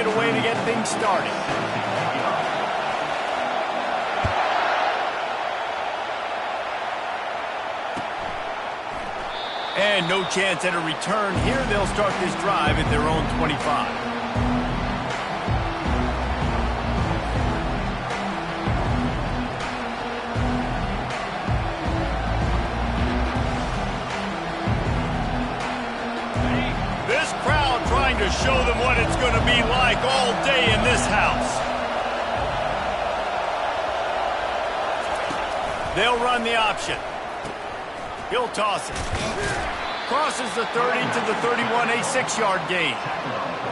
a way to get things started. And no chance at a return here. They'll start this drive at their own 25. To show them what it's going to be like all day in this house. They'll run the option. He'll toss it. Crosses the 30 to the 31, a 6-yard gain.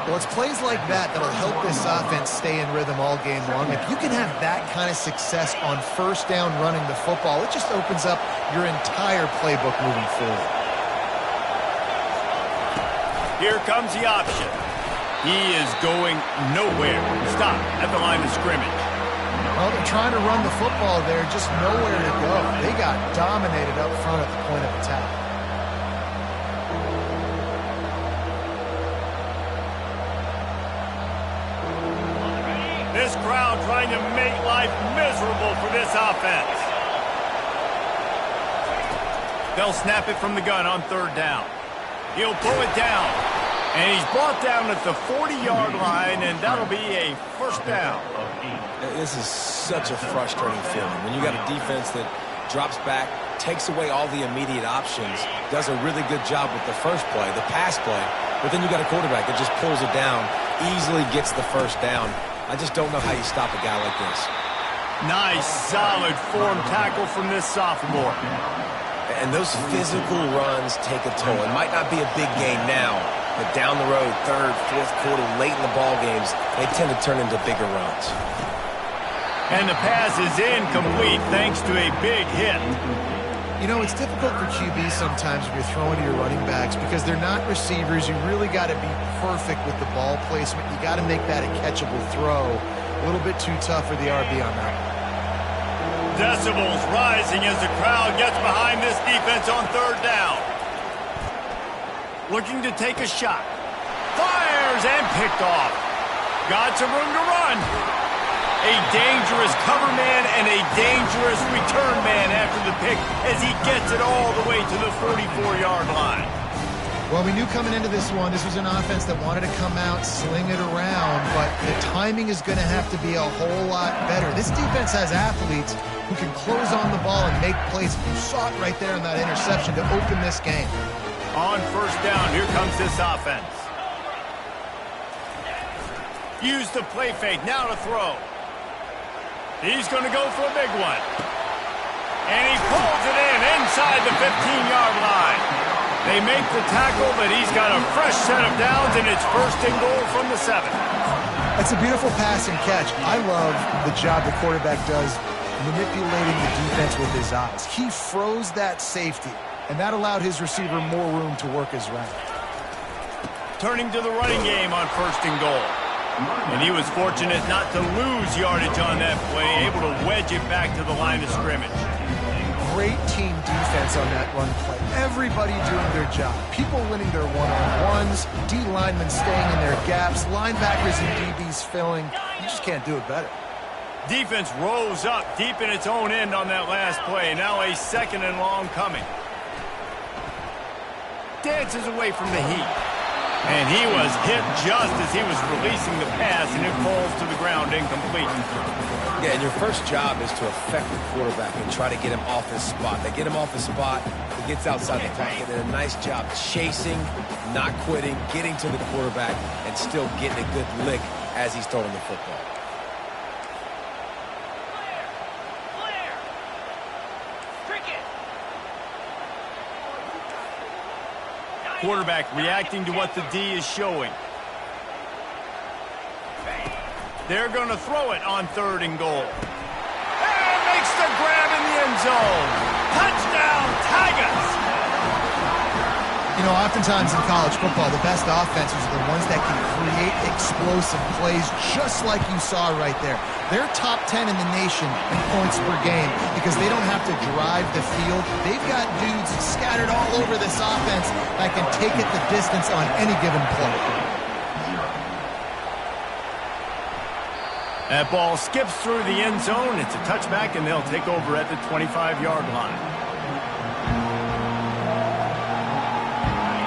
Well, it's plays like that that'll help this offense stay in rhythm all game long. If you can have that kind of success on first down running the football, it just opens up your entire playbook moving forward. Here comes the option. He is going nowhere. Stop at the line of scrimmage. Well, they're trying to run the football there, just nowhere to go. They got dominated up front at the point of attack. This crowd trying to make life miserable for this offense. They'll snap it from the gun on third down. He'll pull it down. And he's brought down at the 40-yard line, and that'll be a first down. This is such a frustrating feeling. When you got a defense that drops back, takes away all the immediate options, does a really good job with the first play, the pass play, but then you got a quarterback that just pulls it down, easily gets the first down. I just don't know how you stop a guy like this. Nice, solid form tackle from this sophomore. And those physical runs take a toll. It might not be a big game now, but down the road, third, fourth quarter, late in the ball games, they tend to turn into bigger runs. And the pass is incomplete thanks to a big hit. You know, it's difficult for QB sometimes if you're throwing to your running backs because they're not receivers. You really got to be perfect with the ball placement. You got to make that a catchable throw. A little bit too tough for the RB on that one. Decibels rising as the crowd gets behind this defense on third down. Looking to take a shot. Fires and picked off. Got some room to run. A dangerous cover man and a dangerous return man after the pick as he gets it all the way to the 44-yard line. Well, we knew coming into this one, this was an offense that wanted to come out, sling it around, but the timing is going to have to be a whole lot better. This defense has athletes who can close on the ball and make plays. You saw it right there in that interception to open this game. On first down, here comes this offense. Use the play fake, now to throw. He's going to go for a big one. And he pulls it in inside the 15-yard line. They make the tackle, but he's got a fresh set of downs, and it's first and goal from the 7. That's a beautiful pass and catch. I love the job the quarterback does manipulating the defense with his eyes. He froze that safety, and that allowed his receiver more room to work his route. Turning to the running game on first and goal. And he was fortunate not to lose yardage on that play, able to wedge it back to the line of scrimmage. Great team defense on that run play. Everybody doing their job. People winning their one-on-ones, D linemen staying in their gaps, linebackers and DBs filling. You just can't do it better. Defense rose up deep in its own end on that last play. Now a second and long coming. Dances away from the heat. And he was hit just as he was releasing the pass, and it falls to the ground incomplete. Yeah, and your first job is to affect the quarterback and try to get him off his spot. They get him off his spot, he gets outside the pocket, and a nice job chasing, not quitting, getting to the quarterback, and still getting a good lick as he's throwing the football. Quarterback reacting to what the D is showing. They're going to throw it on third and goal. And makes the grab in the end zone. Touchdown, Tigers! You know, oftentimes in college football, the best offenses are the ones that can create explosive plays just like you saw right there. They're top 10 in the nation in points per game because they don't have to drive the field. They've got dudes scattered all over this offense that can take it the distance on any given play. That ball skips through the end zone. It's a touchback, and they'll take over at the 25-yard line.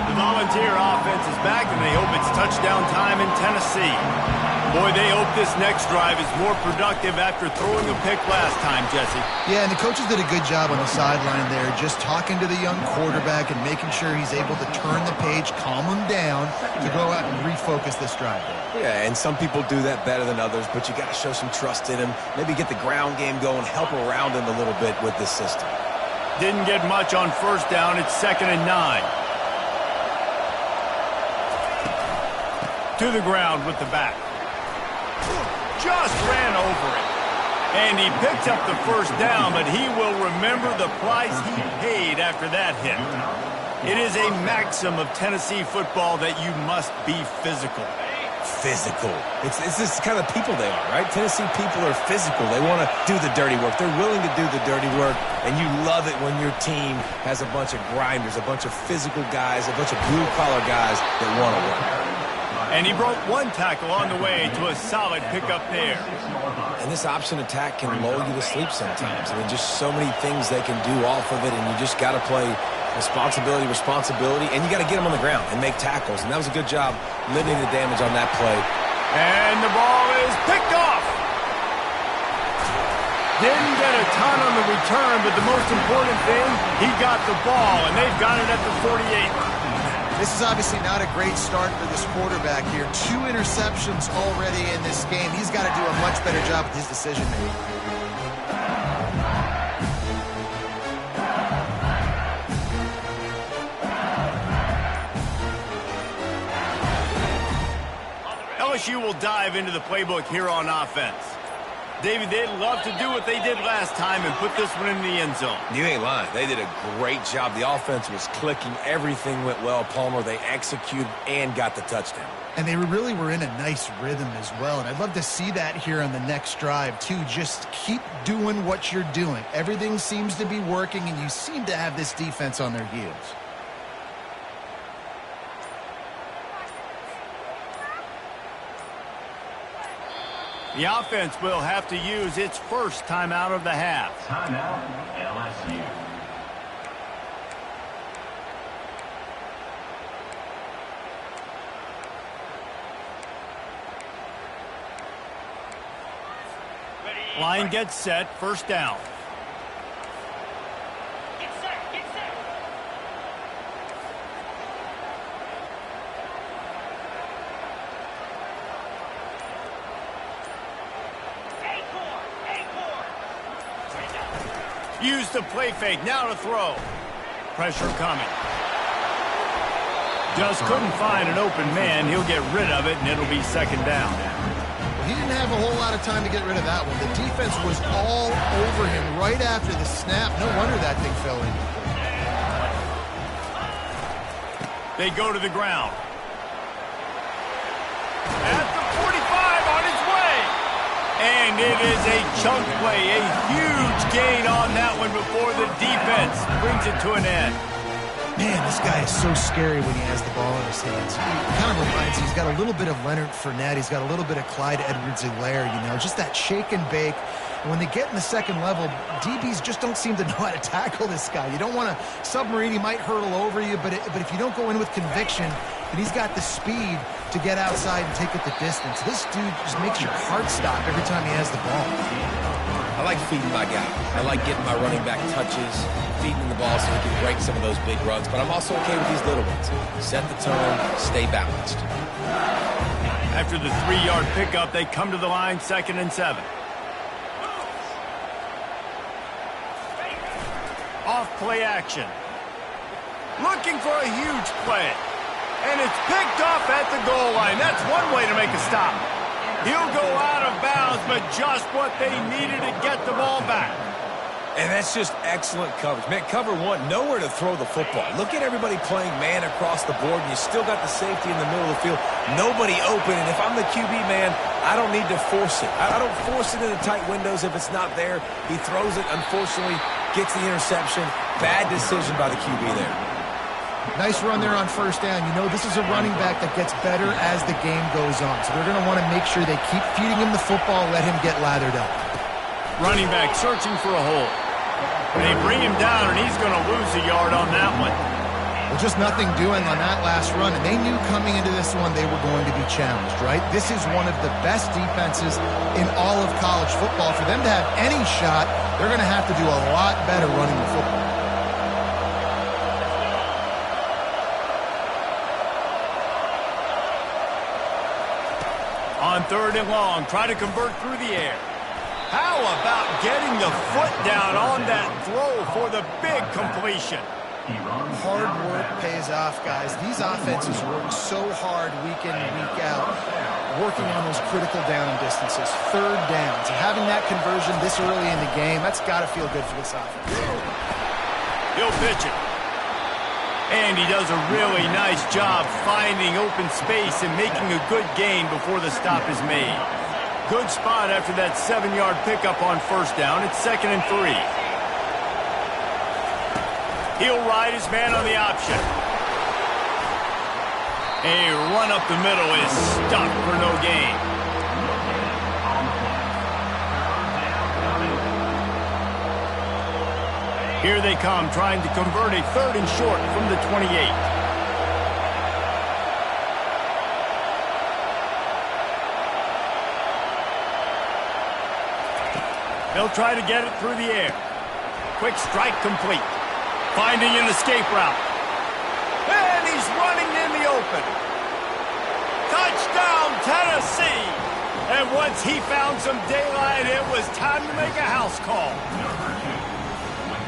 The Volunteer offense is back, and they hope it's touchdown time in Tennessee. Boy, they hope this next drive is more productive after throwing a pick last time, Jesse. Yeah, and the coaches did a good job on the sideline there, just talking to the young quarterback and making sure he's able to turn the page, calm him down to go out and refocus this drive. Yeah, and some people do that better than others, but you got to show some trust in him. Maybe get the ground game going, help around him a little bit with this system. Didn't get much on first down. It's 2nd and 9. To the ground with the back. Just ran over it. And he picked up the first down, but he will remember the price he paid after that hit. It is a maxim of Tennessee football that you must be physical. Physical. It's this kind of people they are, right? Tennessee people are physical. They want to do the dirty work. They're willing to do the dirty work, and you love it when your team has a bunch of grinders, a bunch of physical guys, a bunch of blue-collar guys that want to work. And he broke one tackle on the way to a solid pickup there. And this option attack can lull you to sleep sometimes. I mean, just so many things they can do off of it, and you just got to play responsibility, and you got to get them on the ground and make tackles. And that was a good job limiting the damage on that play. And the ball is picked off. Didn't get a ton on the return, but the most important thing, he got the ball, and they've got it at the 48. This is obviously not a great start for this quarterback here. 2 interceptions already in this game. He's got to do a much better job with his decision-making. LSU will dive into the playbook here on offense. David, they'd love to do what they did last time and put this one in the end zone. You ain't lying. They did a great job. The offense was clicking. Everything went well, Palmer. They executed and got the touchdown. And they really were in a nice rhythm as well. And I'd love to see that here on the next drive, too. Just keep doing what you're doing. Everything seems to be working, and you seem to have this defense on their heels. The offense will have to use its first timeout of the half. Timeout, LSU. Line gets set, first down. Get set, get set. Use the play fake, now to throw. Pressure coming. Just couldn't find an open man. He'll get rid of it, and it'll be 2nd down. He didn't have a whole lot of time to get rid of that one. The defense was all over him right after the snap. No wonder that thing fell in. They go to the ground. At the 45, on his way. And it is a chunk play, a huge gain on that one before the defense brings it to an end. Man, this guy is so scary when he has the ball in his hands. He kind of reminds me, he's got a little bit of Leonard Fournette. He's got a little bit of Clyde Edwards-Helaire, you know, just that shake and bake. And when they get in the second level, DBs just don't seem to know how to tackle this guy. You don't want to submarine. He might hurtle over you, but if you don't go in with conviction, and he's got the speed to get outside and take it the distance. This dude just makes your heart stop every time he has the ball. I like feeding my guy. I like getting my running back touches, feeding the ball so he can break some of those big runs. But I'm also okay with these little ones. Set the tone, stay balanced. After the 3-yard pickup, they come to the line, 2nd and 7. Off play action. Looking for a huge play. And it's picked off at the goal line. That's one way to make a stop. He'll go out of bounds, but just what they needed to get the ball back. And that's just excellent coverage. Man, cover one, nowhere to throw the football. Look at everybody playing man across the board, and you still got the safety in the middle of the field. Nobody open, and if I'm the QB, man, I don't need to force it. I don't force it into tight windows if it's not there. He throws it, unfortunately, gets the interception. Bad decision by the QB there. Nice run there on first down. You know this is a running back that gets better as the game goes on. So they're going to want to make sure they keep feeding him the football, let him get lathered up. Running back searching for a hole. They bring him down, and he's going to lose a yard on that one. Well, just nothing doing on that last run, and they knew coming into this one they were going to be challenged, right? This is one of the best defenses in all of college football. For them to have any shot, they're going to have to do a lot better running the football. On 3rd and long, try to convert through the air. How about getting the foot down on that throw for the big completion? Hard work pays off, guys. These offenses work so hard week in and week out, working on those critical down distances, 3rd downs. And having that conversion this early in the game, that's got to feel good for this offense. He'll pitch it. And he does a really nice job finding open space and making a good gain before the stop is made. Good spot after that 7-yard pickup on first down. It's 2nd and 3. He'll ride his man on the option. A run up the middle is stopped for no gain. Here they come, trying to convert a 3rd and short from the 28. They'll try to get it through the air. Quick strike complete. Finding an escape route. And he's running in the open. Touchdown, Tennessee! And once he found some daylight, it was time to make a house call.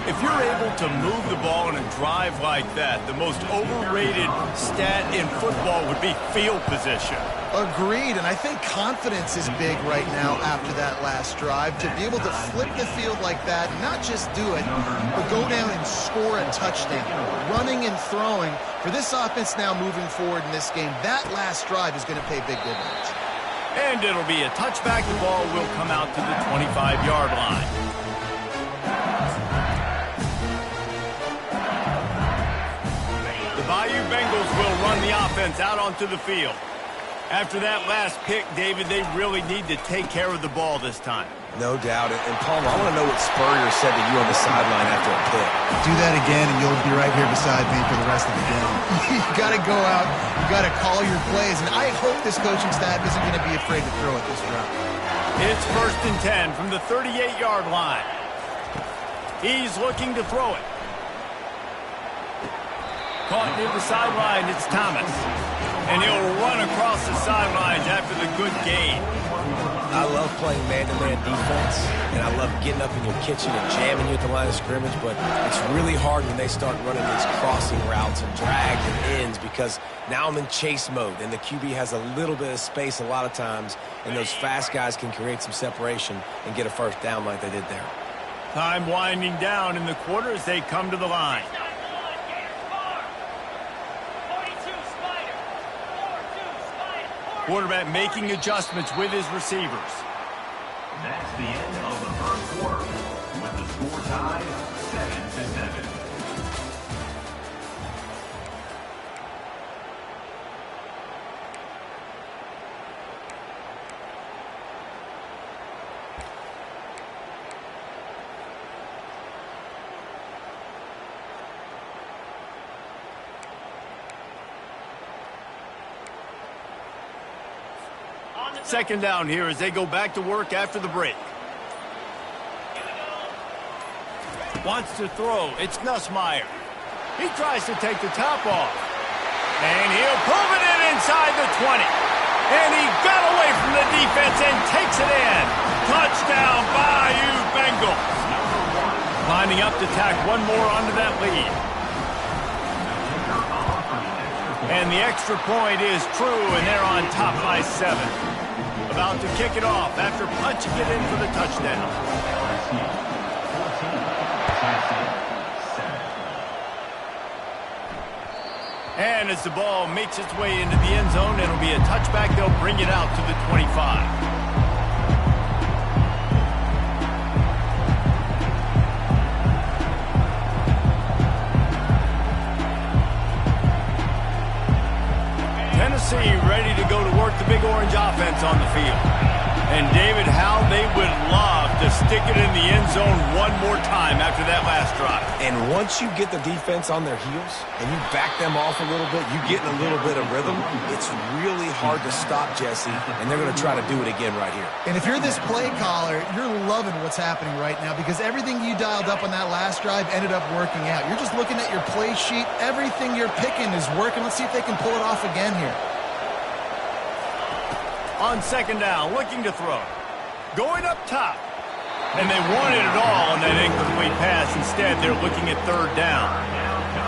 If you're able to move the ball in a drive like that, the most overrated stat in football would be field position. Agreed, and I think confidence is big right now after that last drive. To be able to flip the field like that, not just do it, but go down and score a touchdown. Running and throwing, for this offense now moving forward in this game, that last drive is going to pay big dividends. And it'll be a touchback. The ball will come out to the 25-yard line. The Bayou Bengals will run the offense out onto the field. After that last pick, David, they really need to take care of the ball this time. No doubt. And Palmer, I want to know what Spurrier said to you on the sideline after a pick. Do that again, and you'll be right here beside me for the rest of the game. You got to go out. You got to call your plays, and I hope this coaching staff isn't going to be afraid to throw at this drive. It's 1st and 10 from the 38-yard line. He's looking to throw it. Caught near the sideline, it's Thomas. And he'll run across the sidelines after the good gain. I love playing man-to-man defense, and I love getting up in your kitchen and jamming you at the line of scrimmage, but it's really hard when they start running these crossing routes and drags and ends because now I'm in chase mode, and the QB has a little bit of space a lot of times, and those fast guys can create some separation and get a first down like they did there. Time winding down in the quarter as they come to the line. Quarterback making adjustments with his receivers. That's the end of the 1st quarter with the score tied 7-7. Second down here as they go back to work after the break. Wants to throw. It's Nussmeier. He tries to take the top off. And he'll pull it in inside the 20. And he got away from the defense and takes it in. Touchdown, Bayou Bengals. Lining up to tack one more onto that lead. And the extra point is true, and they're on top by 7. About to kick it off after punching it in for the touchdown. And as the ball makes its way into the end zone, it'll be a touchback. They'll bring it out to the 25. orange offense on the field. And, David, how they would love to stick it in the end zone one more time after that last drive. And once you get the defense on their heels and you back them off a little bit, you get in a little bit of rhythm, it's really hard to stop, Jesse, and they're going to try to do it again right here. And if you're this play caller, you're loving what's happening right now because everything you dialed up on that last drive ended up working out. You're just looking at your play sheet. Everything you're picking is working. Let's see if they can pull it off again here. On second down, looking to throw. Going up top. And they wanted it all on that incomplete pass. Instead, they're looking at third down.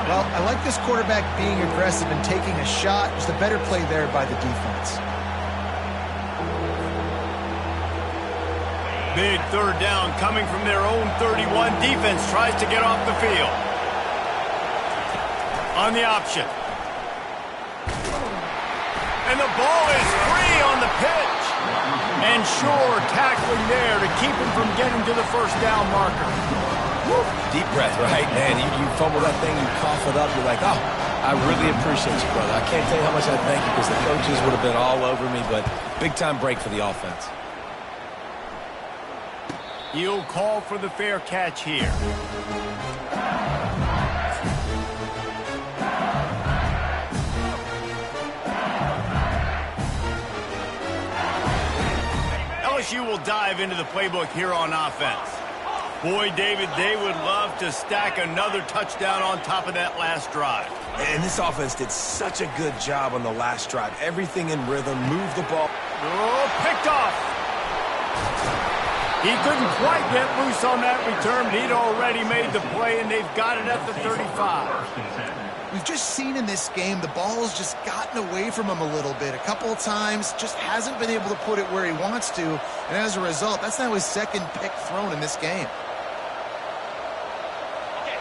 Well, I like this quarterback being aggressive and taking a shot. Just a better play there by the defense. Big third down coming from their own 31. Defense tries to get off the field. On the option. And the ball is free on the pitch. And Shore tackling there to keep him from getting to the first down marker. Woo. Deep breath, right? Man, you fumble that thing, you cough it up, you're like, oh, I really appreciate you, brother. I can't tell you how much I thank you because the coaches would have been all over me, but big-time break for the offense. He'll call for the fair catch here. LSU will dive into the playbook here on offense. Boy, David, they would love to stack another touchdown on top of that last drive. And this offense did such a good job on the last drive. Everything in rhythm, moved the ball. Oh, picked off. He couldn't quite get loose on that return, but he'd already made the play, and they've got it at the 35. We've just seen in this game the ball's just gotten away from him a little bit. A couple of times, just hasn't been able to put it where he wants to. And as a result, that's now his second pick thrown in this game.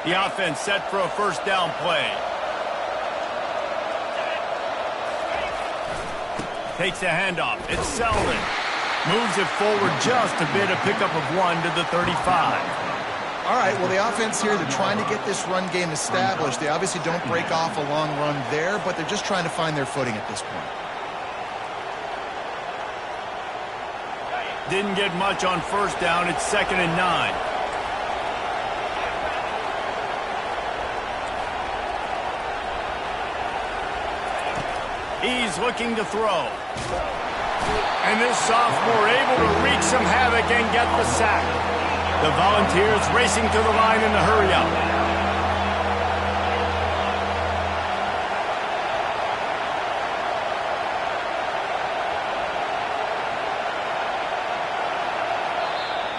The offense set for a first down play. Takes the handoff. It's Selden. Moves it forward just a bit, a pickup of 1 to the 35. All right, well, the offense here, they're trying to get this run game established. They obviously don't break off a long run there, but they're just trying to find their footing at this point. Didn't get much on first down. It's 2nd and 9. He's looking to throw. And this sophomore able to wreak some havoc and get the sack. The Volunteers racing to the line in the hurry-up.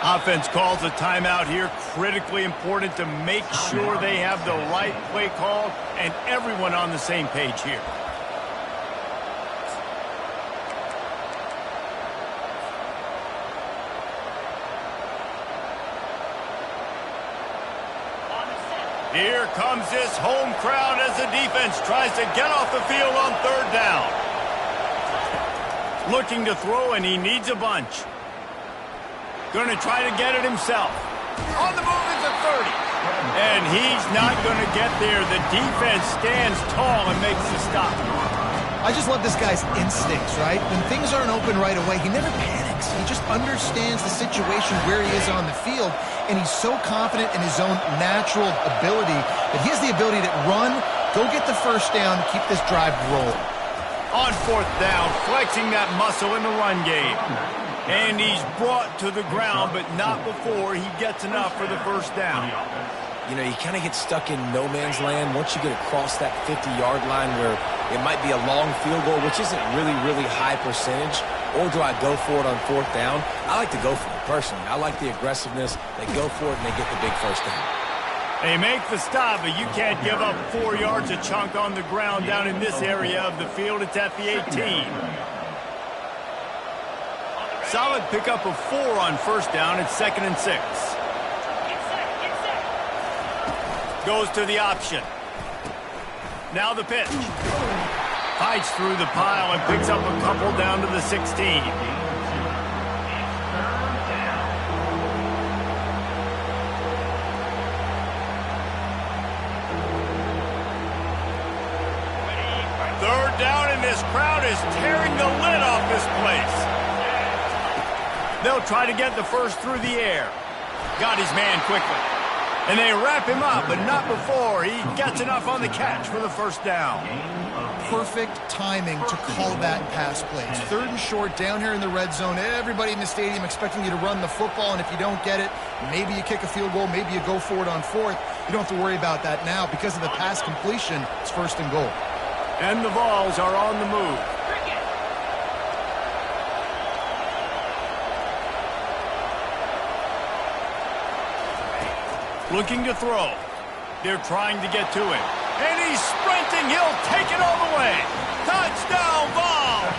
Offense calls a timeout here. Critically important to make sure they have the right play call and everyone on the same page here. Here comes this home crowd as the defense tries to get off the field on third down. Looking to throw, and he needs a bunch. Going to try to get it himself. On the move is a 30. And he's not going to get there. The defense stands tall and makes the stop. I just love this guy's instincts, right? When things aren't open right away, he never panics. He just understands the situation where he is on the field, and he's so confident in his own natural ability that he has the ability to run, go get the first down, keep this drive rolling. On fourth down, flexing that muscle in the run game. And he's brought to the ground, but not before he gets enough for the first down. You know, you kind of get stuck in no man's land once you get across that 50-yard line where it might be a long field goal, which isn't really high percentage. Or do I go for it on fourth down? I like to go for it, personally. I like the aggressiveness. They go for it, and they get the big first down. They make the stop, but you can't give up 4 yards a chunk on the ground down in this area of the field. It's at the 18. Solid pickup of 4 on first down. It's 2nd and 6. Goes to the option. Now the pitch. Fights through the pile and picks up a couple down to the 16. Third down, and this crowd is tearing the lid off this They'll try to get the first through the air. Got his man quickly. And they wrap him up, but not before he gets enough on the catch for the first down. Perfect timing to call that pass play. It's 3rd and short down here in the red zone. Everybody in the stadium expecting you to run the football, and if you don't get it, maybe you kick a field goal, maybe you go for it on 4th. You don't have to worry about that now. Because of the pass completion, it's 1st and goal. And the Vols are on the move. Looking to throw. They're trying to get to him. And he's sprinting. He'll take it all the way. Touchdown, Vols!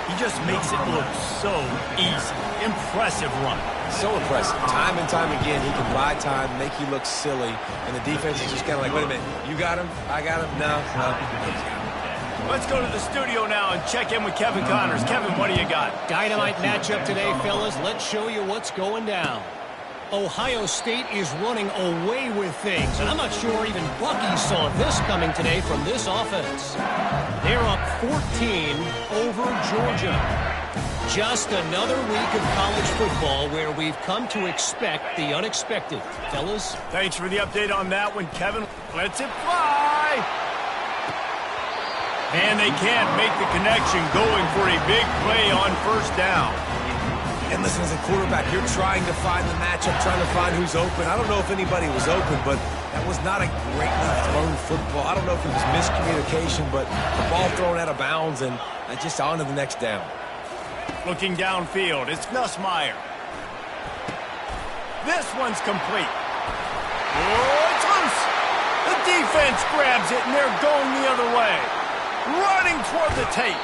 He just makes it look so easy. Impressive run. So impressive. Time and time again, he can buy time, make you look silly, and the defense is just kind of like, wait a minute, you got him? I got him? No. Let's go to the studio now and check in with Kevin Connors. Kevin, what do you got? Dynamite matchup today, fellas. Let's show you what's going down. Ohio State is running away with things, and I'm not sure even Bucky saw this coming today from this offense. They're up 14 over Georgia. Just another week of college football where we've come to expect the unexpected. Fellas? Thanks for the update on that one, Kevin. Lets it fly. And they can't make the connection, going for a big play on 1st down. And listen, as a quarterback, you're trying to find the matchup, trying to find who's open. I don't know if anybody was open, but that was not a greatly thrown football. I don't know if it was miscommunication, but the ball thrown out of bounds and just on to the next down. Looking downfield, it's Nussmeier. This one's complete. Oh, it's loose. The defense grabs it, and they're going the other way. Running toward the tape.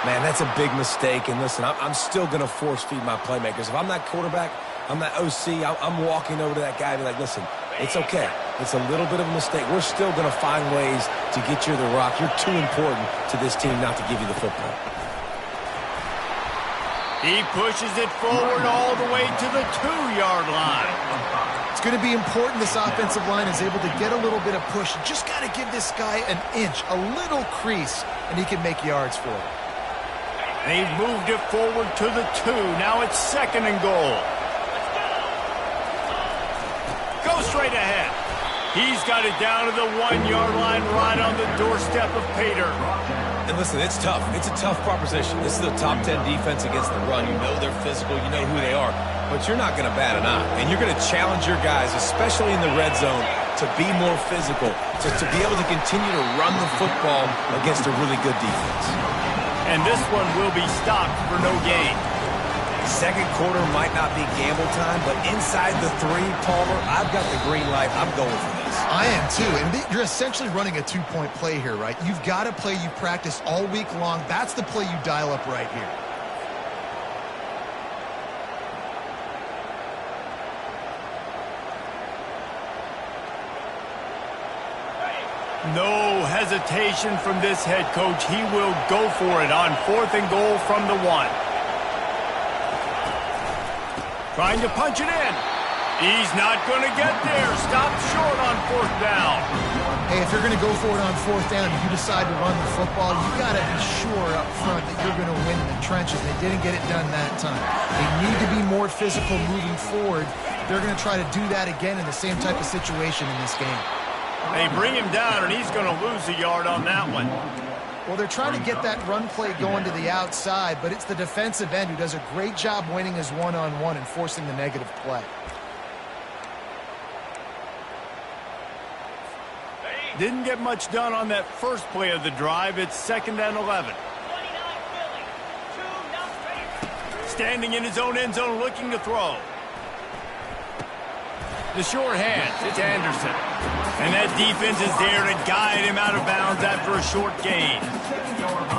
Man, that's a big mistake. And listen, I'm still going to force feed my playmakers. If I'm that quarterback, I'm that OC, I'm walking over to that guy and be like, listen, it's okay. It's a little bit of a mistake. We're still going to find ways to get you the rock. You're too important to this team not to give you the football. He pushes it forward all the way to the 2-yard line. It's going to be important this offensive line is able to get a little bit of push. You just got to give this guy an inch, a little crease, and he can make yards for it. They've moved it forward to the 2. Now it's 2nd and goal. Go straight ahead. He's got it down to the 1-yard line right on the doorstep of Pater. And listen, it's tough. It's a tough proposition. This is a top 10 defense against the run. You know they're physical. You know who they are. But you're not going to bat an eye. And you're going to challenge your guys, especially in the red zone, to be more physical, to be able to continue to run the football against a really good defense. And this one will be stopped for no gain. 2nd quarter might not be gamble time, but inside the 3, Palmer, I've got the green light. I'm going for this. I am too. And you're essentially running a 2-point play here, right? You've got a play you practice all week long. That's the play you dial up right here. No hesitation from this head coach. He will go for it on 4th and goal from the 1. Trying to punch it in. He's not going to get there. Stopped short on 4th down. Hey, if you're going to go for it on 4th down and you decide to run the football, you got to be sure up front that you're going to win in the trenches. They didn't get it done that time. They need to be more physical moving forward. They're going to try to do that again in the same type of situation in this game. They bring him down, and he's going to lose a yard on that one. Well, they're trying to get that run play going to the outside, but it's the defensive end who does a great job winning his one-on-one and forcing the negative play. Didn't get much done on that first play of the drive. It's 2nd and 11. Standing in his own end zone looking to throw. The short hands, it's Anderson. And that defense is there to guide him out of bounds after a short gain.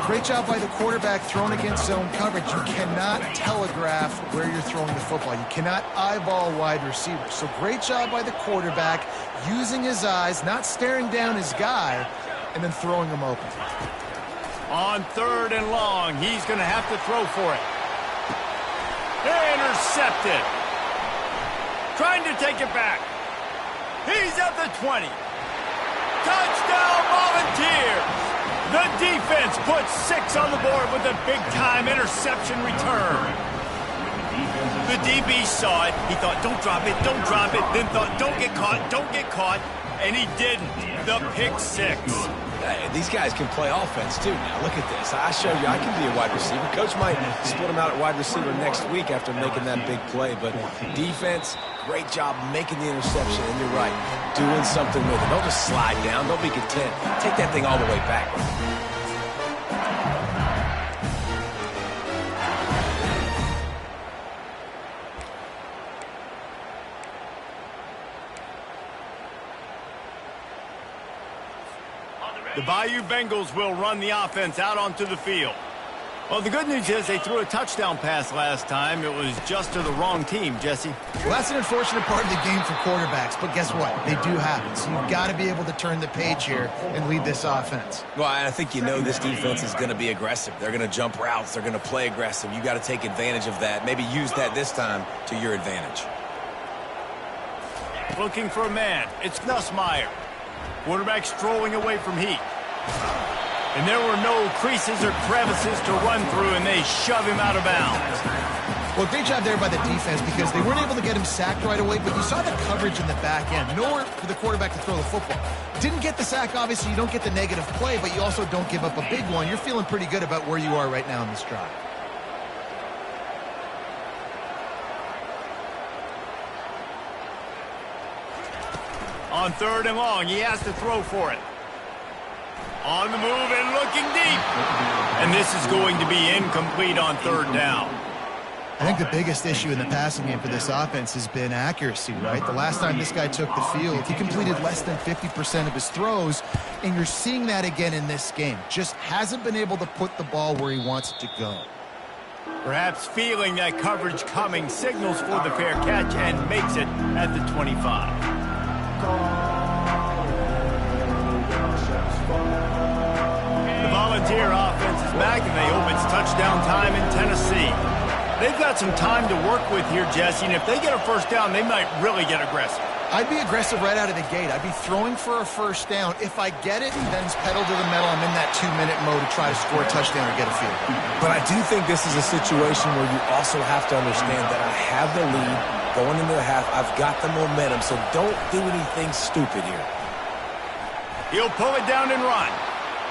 Great job by the quarterback throwing against zone coverage. You cannot telegraph where you're throwing the football. You cannot eyeball wide receivers. So great job by the quarterback using his eyes, not staring down his guy, and then throwing him open. On 3rd and long, he's going to have to throw for it. Intercepted. Trying to take it back. He's at the 20. Touchdown, Volunteers. The defense puts 6 on the board with a big-time interception return. The DB saw it. He thought, don't drop it, don't drop it. Then thought, don't get caught, and he didn't. The pick 6. Hey, these guys can play offense, too. Now, look at this. I showed you I can be a wide receiver. Coach might split him out at wide receiver next week after making that big play. But defense, great job making the interception. And you're right, doing something with it. Don't just slide down. Don't be content. Take that thing all the way back. The Bayou Bengals will run the offense out onto the field. Well, the good news is they threw a touchdown pass last time. It was just to the wrong team, Jesse. Well, that's an unfortunate part of the game for quarterbacks, but guess what? They do happen. So you've got to be able to turn the page here and lead this offense. Well, I think you know this defense is going to be aggressive. They're going to jump routes. They're going to play aggressive. You got to take advantage of that. Maybe use that this time to your advantage. Looking for a man. It's Nussmeier. Quarterback strolling away from heat. And there were no creases or crevices to run through, and they shove him out of bounds. Well, great job there by the defense because they weren't able to get him sacked right away, but you saw the coverage in the back end. Nowhere for the quarterback to throw the football. Didn't get the sack, obviously. You don't get the negative play, but you also don't give up a big one. You're feeling pretty good about where you are right now in this drive. On 3rd and long, he has to throw for it. On the move and looking deep. And this is going to be incomplete on 3rd down. I think the biggest issue in the passing game for this offense has been accuracy, right? The last time this guy took the field, he completed less than 50% of his throws, and you're seeing that again in this game. Just hasn't been able to put the ball where he wants it to go. Perhaps feeling that coverage coming, signals for the fair catch and makes it at the 25. The Volunteer offense is back, and they hope it's touchdown time in Tennessee. They've got some time to work with here, Jesse, and if they get a first down, they might really get aggressive. I'd be aggressive right out of the gate. I'd be throwing for a first down. If I get it, then it's pedal to the metal. I'm in that 2-minute mode to try to score a touchdown or get a field goal. But I do think this is a situation where you also have to understand that I have the lead going into the half. I've got the momentum, so don't do anything stupid here. He'll pull it down and run.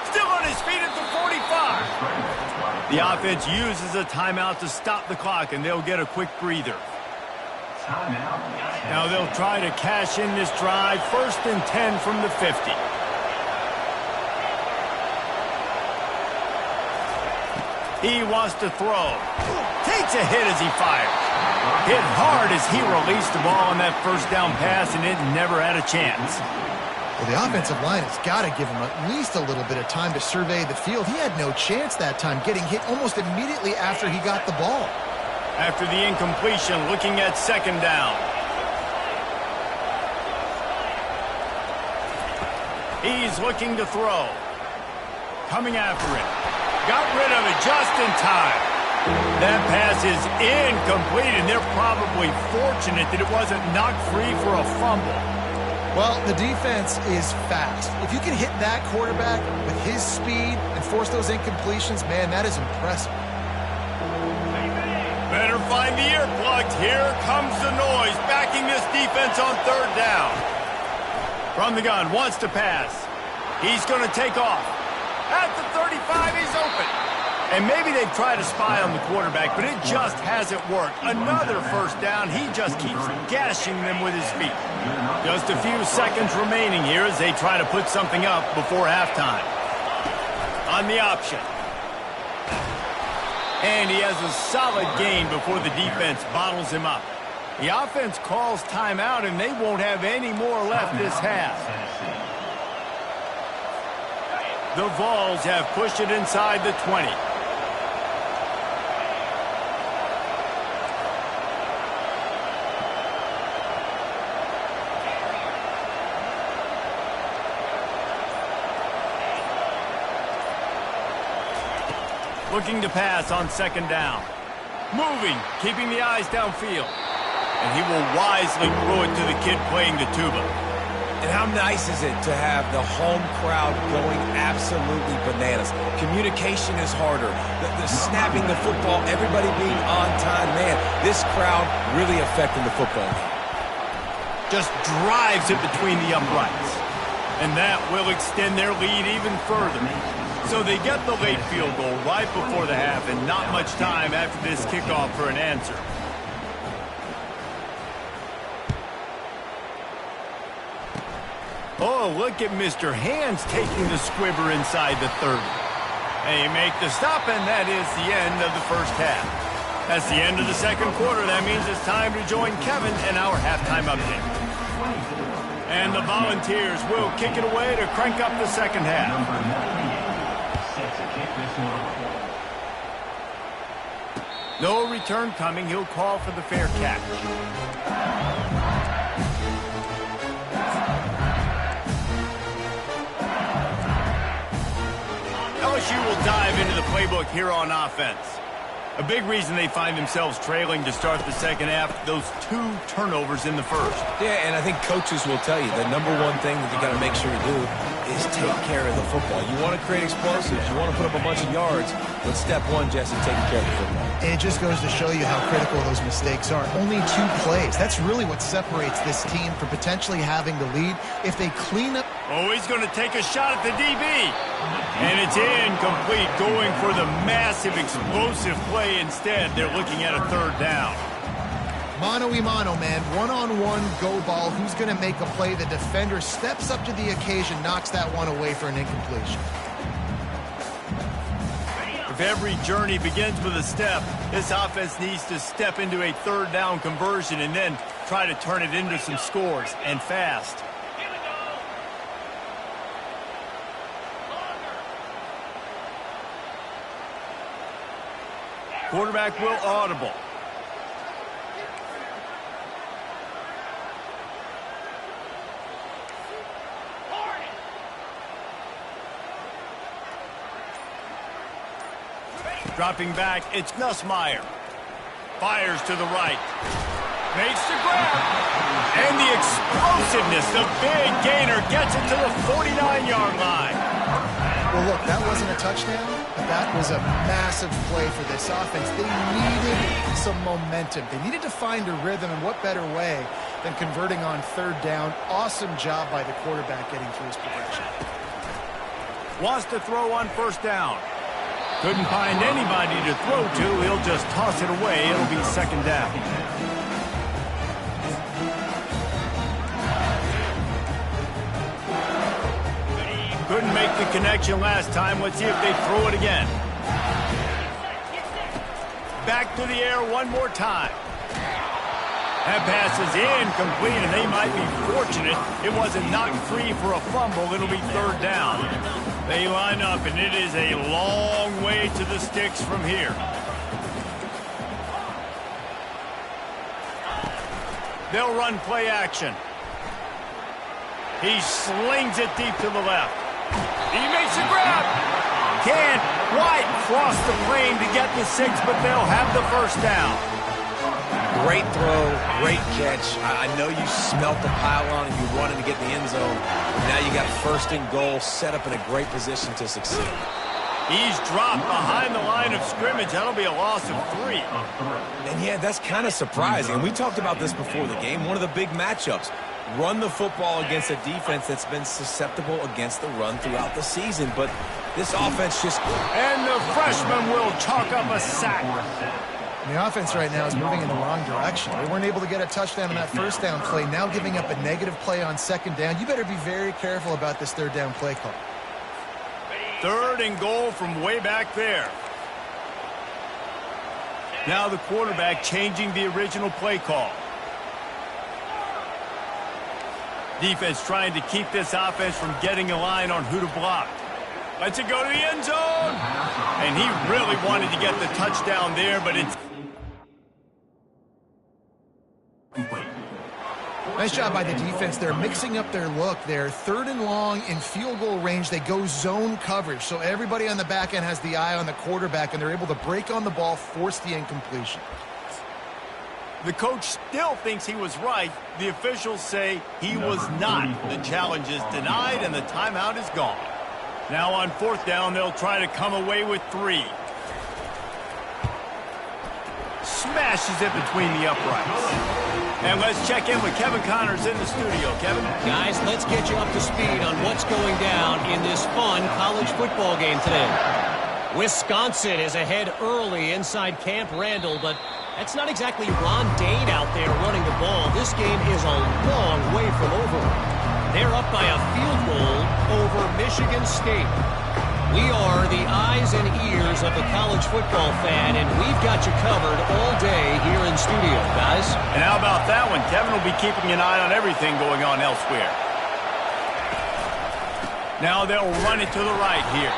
Still on his feet at the 45. The offense uses a timeout to stop the clock, and they'll get a quick breather. Now they'll try to cash in this drive. 1st and 10 from the 50. He wants to throw. Takes a hit as he fires. Hit hard as he released the ball on that first down pass, and it never had a chance. Well, the offensive line has got to give him at least a little bit of time to survey the field. He had no chance that time, getting hit almost immediately after he got the ball. After the incompletion, looking at 2nd down. He's looking to throw. Coming after it. Got rid of it just in time. That pass is incomplete, and they're probably fortunate that it wasn't knocked free for a fumble. Well, the defense is fast. If you can hit that quarterback with his speed and force those incompletions, man, that is impressive. Better find the earplugs. Here comes the noise, backing this defense on 3rd down. From the gun, wants to pass. He's going to take off. At the 35, he's open. And maybe they've tried to spy on the quarterback, but it just hasn't worked. Another first down. He just keeps gashing them with his feet. Just a few seconds remaining here as they try to put something up before halftime. On the option. And he has a solid gain before the defense bottles him up. The offense calls timeout, and they won't have any more left this half. The Vols have pushed it inside the 20. Looking to pass on 2nd down. Moving, keeping the eyes downfield. And he will wisely throw it to the kid playing the tuba. And how nice is it to have the home crowd going absolutely bananas? Communication is harder. The snapping the football, everybody being on time. Man, this crowd really affecting the football game. Just drives it between the uprights. And that will extend their lead even further. So they get the late field goal right before the half and not much time after this kickoff for an answer. Oh, look at Mr. Hands taking the squibber inside the 30. They make the stop, and that is the end of the first half. That's the end of the second quarter. That means it's time to join Kevin in our halftime update. And the Volunteers will kick it away to crank up the second half. No return coming. He'll call for the fair catch. LSU will dive into the playbook here on offense. A big reason they find themselves trailing to start the second half, those 2 turnovers in the first. Yeah, and I think coaches will tell you the number one thing that you got to make sure you do is take care of the football. You want to create explosives. You want to put up a bunch of yards. But step one, Jesse, taking care of the football. And it just goes to show you how critical those mistakes are. Only 2 plays. That's really what separates this team from potentially having the lead. If they clean up... Oh, he's going to take a shot at the DB. And it's incomplete, going for the massive explosive play instead. They're looking at a third down. Mano-y-mano, man. One-on-one go ball. Who's going to make a play? The defender steps up to the occasion, knocks that one away for an incompletion. If every journey begins with a step, this offense needs to step into a third down conversion and then try to turn it into some scores, and fast. Quarterback will audible. Dropping back, it's Nussmeier. Fires to the right. Makes the grab. And the explosiveness, the big gainer gets it to the 49-yard line. Well, look, that wasn't a touchdown, but that was a massive play for this offense. They needed some momentum. They needed to find a rhythm, and what better way than converting on third down. Awesome job by the quarterback getting through his progression. Wants to throw on first down. Couldn't find anybody to throw to. He'll just toss it away. It'll be second down. Couldn't make the connection last time. Let's see if they throw it again. Back to the air one more time. That pass is incomplete, and they might be fortunate it wasn't knocked free for a fumble. It'll be third down. They line up, and it is a long way to the sticks from here. They'll run play action. He slings it deep to the left. He makes a grab. Can't quite cross the plane to get the 6, but they'll have the first down. Great throw, great catch. I know you smelt the pylon and you wanted to get in the end zone. Now you got first and goal, set up in a great position to succeed. He's dropped behind the line of scrimmage. That'll be a loss of 3. And yeah, that's kind of surprising. And we talked about this before the game. One of the big matchups. Run the football against a defense that's been susceptible against the run throughout the season. But this offense just... And the freshman will chalk up a sack. The offense right now is moving in the wrong direction. They weren't able to get a touchdown on that first down play. Now giving up a negative play on second down. You better be very careful about this third down play call. Third and goal from way back there. Now the quarterback changing the original play call. Defense trying to keep this offense from getting a line on who to block. Lets it go to the end zone. And he really wanted to get the touchdown there, but it's... Nice job by the defense. They're mixing up their look. They're third and long in field goal range. They go zone coverage. So everybody on the back end has the eye on the quarterback, and they're able to break on the ball, force the incompletion. The coach still thinks he was right. The officials say he was not. The challenge is denied, and the timeout is gone. Now on 4th down, they'll try to come away with 3. Smashes it between the uprights. And let's check in with Kevin Connors in the studio. Kevin? Guys, let's get you up to speed on what's going down in this fun college football game today. Wisconsin is ahead early inside Camp Randall, but that's not exactly Ron Dane out there running the ball. This game is a long way from over. They're up by a field goal over Michigan State. We are the eyes and ears of the college football fan, and we've got you covered all day here in studio, guys. And how about that one? Kevin will be keeping an eye on everything going on elsewhere. Now they'll run it to the right here.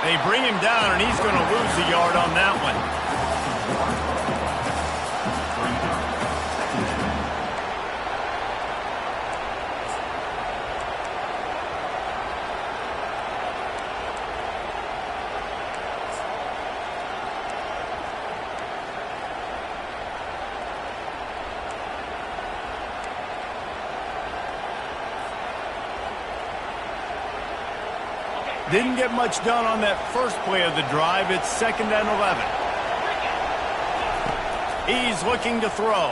They bring him down, and he's going to lose a yard on that one. Didn't get much done on that first play of the drive. It's 2nd and 11. He's looking to throw.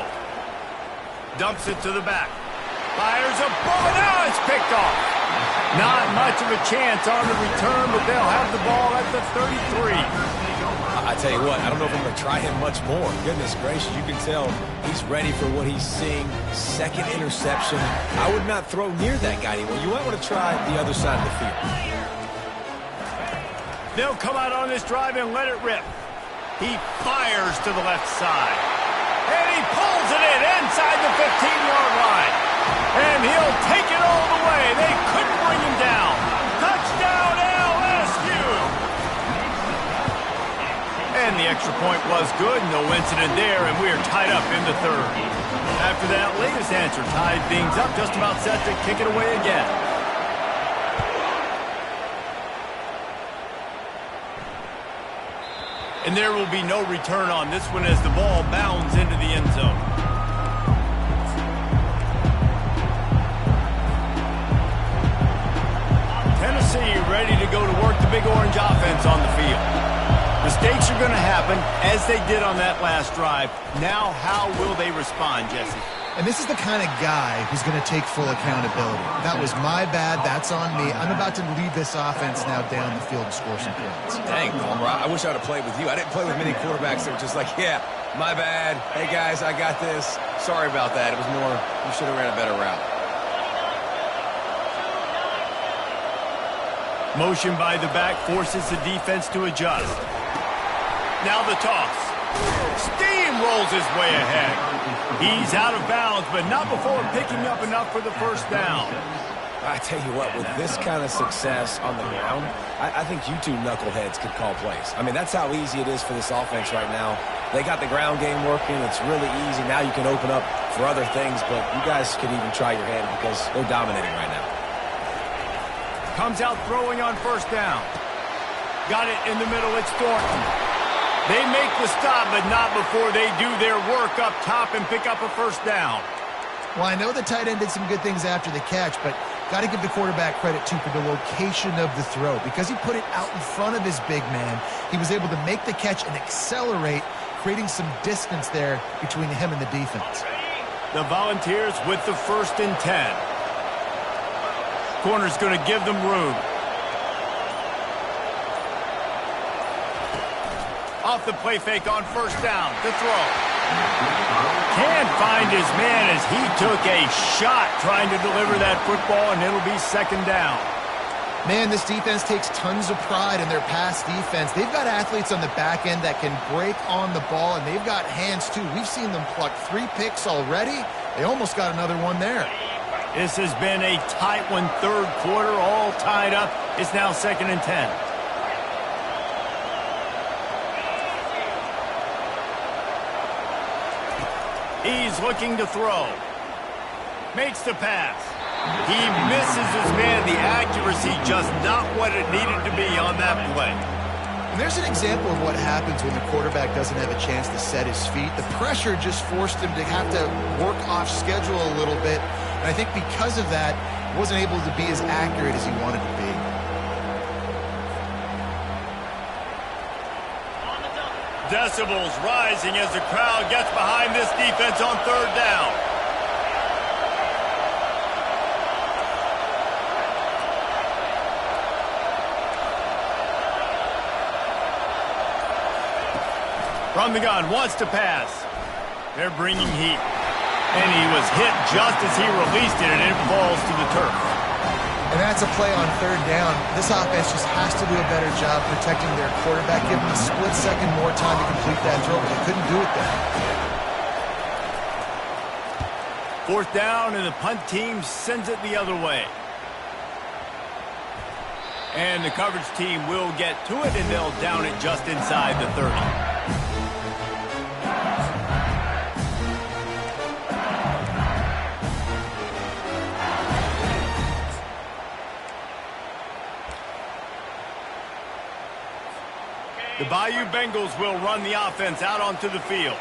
Dumps it to the back. Fires a ball. Now it's picked off. Not much of a chance on the return, but they'll have the ball at the 33. I tell you what, I don't know if I'm going to try him much more. Goodness gracious, you can tell he's ready for what he's seeing. 2nd interception. I would not throw near that guy anymore. You might want to try the other side of the field. They'll come out on this drive and let it rip. He fires to the left side. And he pulls it in inside the 15-yard line. And he'll take it all the way. They couldn't bring him down. Touchdown, LSU! And the extra point was good. No incident there, and we are tied up in the 3rd. After that latest answer tied things up, just about set to kick it away again. And there will be no return on this one as the ball bounds into the end zone. Tennessee ready to go to work the Big Orange offense on the field. Mistakes are going to happen, as they did on that last drive. Now, how will they respond, Jesse? And this is the kind of guy who's going to take full accountability. That was my bad. That's on me. I'm about to lead this offense now down the field and score some points. Dang, Palmer, I wish I would have played with you. I didn't play with many quarterbacks that were just like, yeah, my bad. Hey, guys, I got this. Sorry about that. It was more, you should have ran a better route. Motion by the back forces the defense to adjust. Now the toss. Steamrolls his way ahead. He's out of bounds, but not before picking up enough for the 1st down. I tell you what, with this kind of success on the ground, I think you two knuckleheads could call plays. I mean, that's how easy it is for this offense right now. They got the ground game working. It's really easy. Now you can open up for other things, but you guys could even try your hand because they're dominating right now. Comes out throwing on 1st down. Got it in the middle. It's Thornton. They make the stop, but not before they do their work up top and pick up a 1st down. Well, I know the tight end did some good things after the catch, but got to give the quarterback credit, too, for the location of the throw. Because he put it out in front of his big man, he was able to make the catch and accelerate, creating some distance there between him and the defense. The Volunteers with the 1st and 10. Corner's going to give them room. Off the play fake on 1st down. The throw. Can't find his man as he took a shot trying to deliver that football, and it'll be 2nd down. Man, this defense takes tons of pride in their pass defense. They've got athletes on the back end that can break on the ball, and they've got hands, too. We've seen them pluck 3 picks already. They almost got another one there. This has been a tight one, 3rd quarter, all tied up. It's now 2nd and 10. He's looking to throw. Makes the pass. He misses his man. The accuracy just not what it needed to be on that play. And there's an example of what happens when the quarterback doesn't have a chance to set his feet. The pressure just forced him to have to work off schedule a little bit. And I think because of that, he wasn't able to be as accurate as he wanted to be. Decibels rising as the crowd gets behind this defense on third down. From the gun, wants to pass. They're bringing heat. And he was hit just as he released it, and it falls to the turf. And that's a play on third down. This offense just has to do a better job protecting their quarterback, give him a split second more time to complete that throw, but they couldn't do it there. Fourth down, and the punt team sends it the other way. And the coverage team will get to it, and they'll down it just inside the 30. The Bayou Bengals will run the offense out onto the field.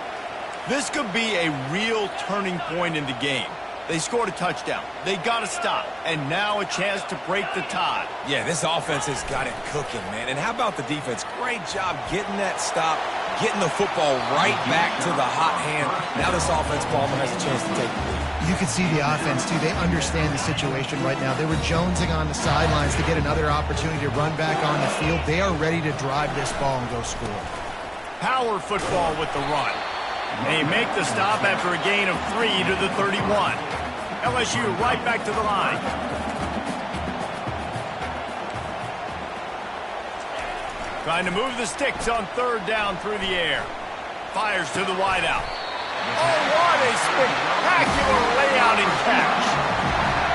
This could be a real turning point in the game. They scored a touchdown. They got to stop. And now a chance to break the tie. Yeah, this offense has got it cooking, man. And how about the defense? Great job getting that stop, getting the football right back to the hot hand. Now this offense, Palmer, has a chance to take the lead. You can see the offense, too. They understand the situation right now. They were jonesing on the sidelines to get another opportunity to run back on the field. They are ready to drive this ball and go score. Power football with the run. They make the stop after a gain of 3 to the 31. LSU right back to the line. Trying to move the sticks on third down through the air. Fires to the wideout. Oh, what a spectacular layout and catch.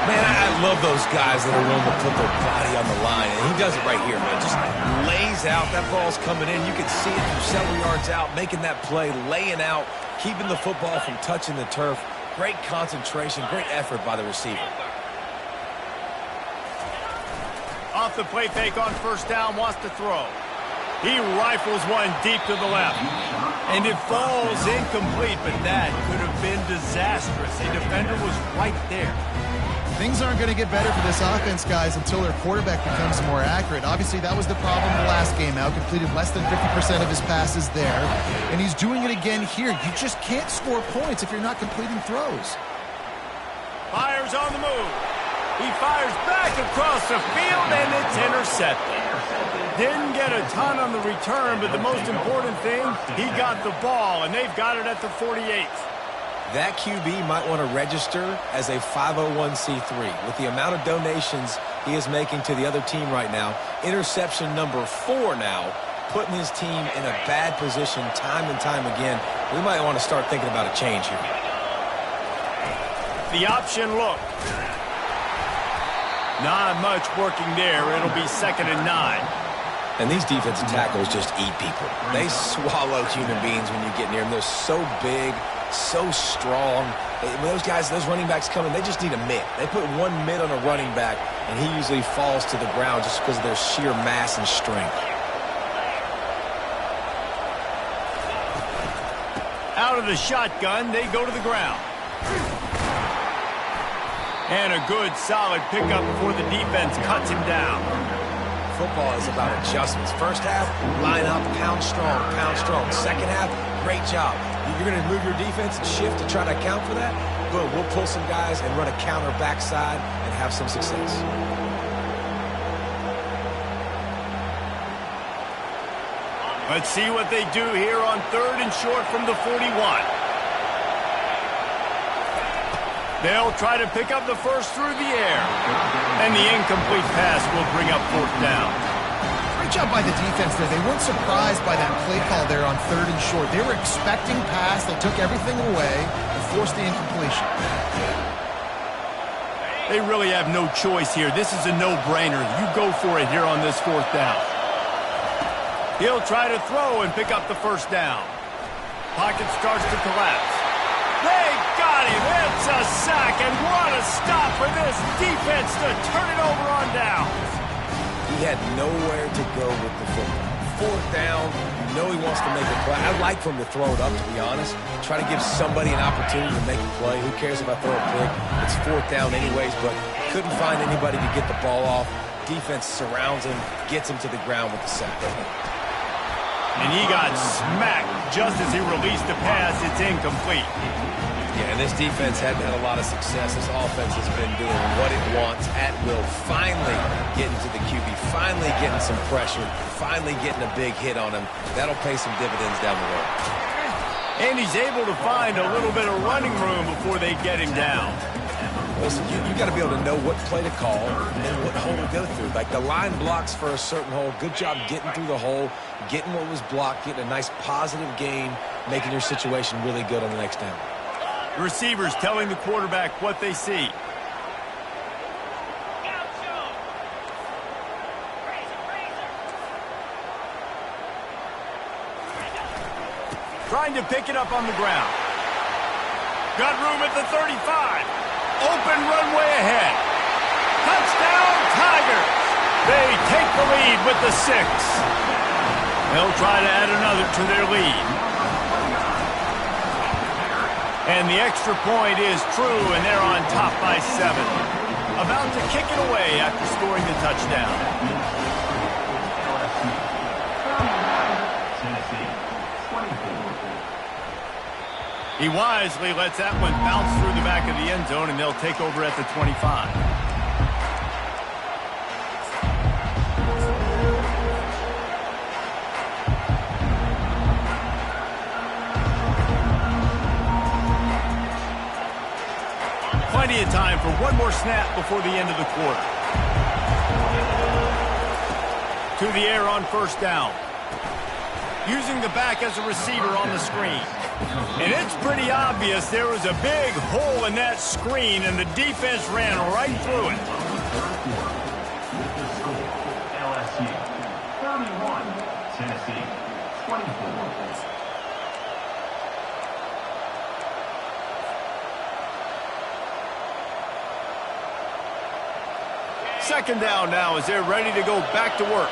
Man, I love those guys that are willing to put their body on the line. And he does it right here, man. Just lays out. That ball's coming in. You can see it from several yards out, making that play, laying out, keeping the football from touching the turf. Great concentration, great effort by the receiver. Off the play fake on first down, wants to throw. He rifles one deep to the left. And it falls incomplete, but that could have been disastrous. A defender was right there. Things aren't going to get better for this offense, guys, until their quarterback becomes more accurate. Obviously, that was the problem the last game out. Completed less than 50% of his passes there. And he's doing it again here. You just can't score points if you're not completing throws. Fires on the move. He fires back across the field, and it's intercepted. Didn't get a ton on the return, but the most important thing, he got the ball, and they've got it at the 48. That QB might want to register as a 501c3. With the amount of donations he is making to the other team right now, interception number 4 now, putting his team in a bad position time and time again. We might want to start thinking about a change here. The option look. Not much working there. It'll be 2nd and 9. And these defensive tackles just eat people. They swallow human beings when you get near them. They're so big, so strong. When those guys, those running backs come in, they just need a mid. They put one mid on a running back, and he usually falls to the ground just because of their sheer mass and strength. Out of the shotgun, they go to the ground. And a good, solid pickup before the defense cuts him down. Football is about adjustments. First half, line up, pound strong. Second half, great job. You're going to move your defense and shift to try to account for that? Boom, we'll pull some guys and run a counter backside and have some success. Let's see what they do here on 3rd and short from the 41. They'll try to pick up the first through the air. And the incomplete pass will bring up 4th down. Great job by the defense there. They weren't surprised by that play call there on 3rd and short. They were expecting pass. They took everything away and forced the incompletion. They really have no choice here. This is a no-brainer. You go for it here on this 4th down. He'll try to throw and pick up the first down. Pocket starts to collapse. They got him. It's a sack, and what a stop for this defense to turn it over on downs. He had nowhere to go with the football. 4th down. You know he wants to make a play. I'd like for him to throw it up, to be honest. Try to give somebody an opportunity to make a play. Who cares if I throw a pick? It's 4th down anyways, but couldn't find anybody to get the ball off. Defense surrounds him, gets him to the ground with the sack. And he got smacked just as he released the pass. It's incomplete. Yeah, and this defense hadn't had a lot of success. This offense has been doing what it wants at will. Finally getting to the QB. Finally getting some pressure. Finally getting a big hit on him. That'll pay some dividends down the road. And he's able to find a little bit of running room before they get him down. Listen, you got to be able to know what play to call and what hole to go through. Like the line blocks for a certain hole. Good job getting through the hole, getting what was blocked, getting a nice positive gain, making your situation really good on the next down. Receivers telling the quarterback what they see. Trying to pick it up on the ground. Got room at the 35. Open runway ahead. Touchdown, Tigers. They take the lead with the 6. They'll try to add another to their lead. And the extra point is true, and they're on top by 7. About to kick it away after scoring the touchdown. He wisely lets that one bounce through the back of the end zone, and they'll take over at the 25. Plenty of time for one more snap before the end of the quarter. To the air on 1st down. Using the back as a receiver on the screen. And it's pretty obvious there was a big hole in that screen, and the defense ran right through it. LSU 31, Tennessee 24. Second down now as they're ready to go back to work.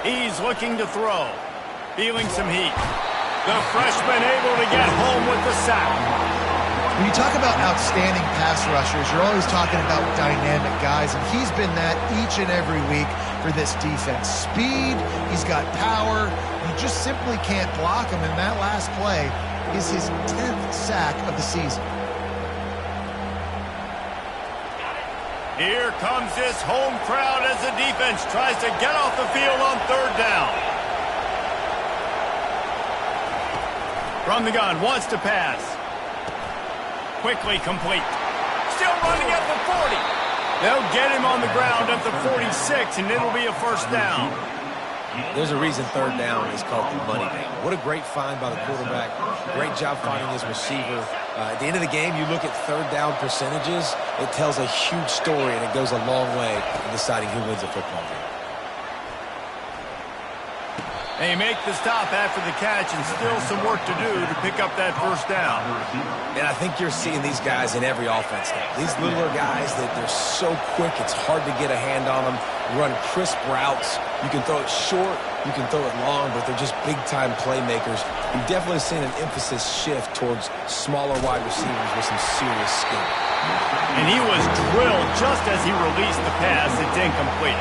He's looking to throw. Feeling some heat. The freshman able to get home with the sack. When you talk about outstanding pass rushers, you're always talking about dynamic guys, and he's been that each and every week for this defense. Speed, he's got power. You just simply can't block him, and that last play is his 10th sack of the season. Here comes this home crowd as the defense tries to get off the field on 3rd down. From the gun, wants to pass. Quickly complete. Still running at the 40. They'll get him on the ground at the 46, and it'll be a 1st down. There's a reason 3rd down is called the money down. What a great find by the quarterback. Great job finding his receiver. At the end of the game, you look at 3rd down percentages. It tells a huge story, and it goes a long way in deciding who wins a football game. They make the stop after the catch, and still some work to do to pick up that 1st down. And I think you're seeing these guys in every offense now. These littler guys, they're so quick, it's hard to get a hand on them. Run crisp routes. You can throw it short, you can throw it long, but they're just big-time playmakers. You've definitely seen an emphasis shift towards smaller wide receivers with some serious skill. And he was drilled just as he released the pass. It's incomplete.